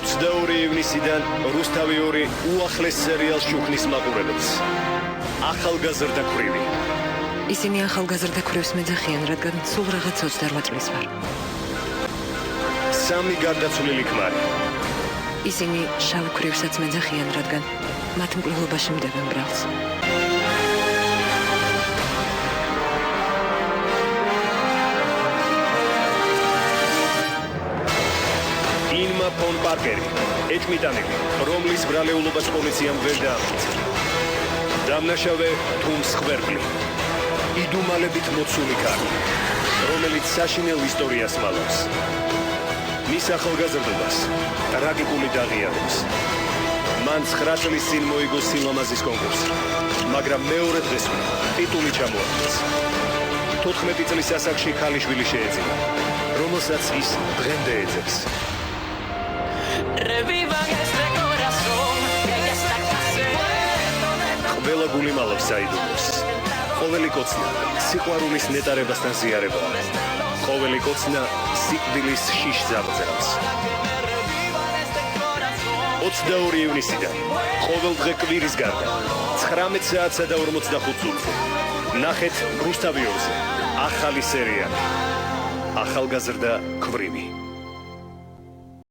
22 ივნისიდან რუსთავი 2 უახლეს სერიალს შუქნის მაყურებელს. ახალგაზრდა ქვრივი. ისინი ახალგაზრდა ქვრივს მეძახიან, რადგან სულ რაღაც 28 წლის ვარ. სამი გარდაცვლილი ქმარი. ისინი შავ ქვრივსაც მეძახიან, რადგან მათ მკვლელობაში მდებენ ბრალს. ინმა ფონ პარკერი, ეჭმიტანილი, რომლის ბრალეულობას პოლიციამ ვერ დაამტკიცა. დამნაშავე თუმს ხვერპლი. იდუმალებით მოცული ქალი, რომელიც საშინელ ისტორიას მალავს. მის ახალგაზრდობას ტრაგიკული დაღიარებს. მან 9 წლის წინ მოიგო სილამაზის კონკურსი, მაგრამ მეორე დღესვე ტიტული ჩამოართვეს. 14 წლის ასაკში ქალიშვილი შეეძინა, რომელსაც ის დღემდე ეძებს. ყველა გული მალავს საიდუმლოს. ყოველი კოცნა სიყვარულის ნეტარებასთან ზიარებაა. ყოველი კოცნა სიკვდილის შიშ ძაღლს. 22 ივნისიდან ყოველდღე კვირის გარდა 19 საათსა და 45 წუთზე ნახეთ რუსთავი 2-ზე ახალი სერიალი ახალგაზრდა ქვრივი.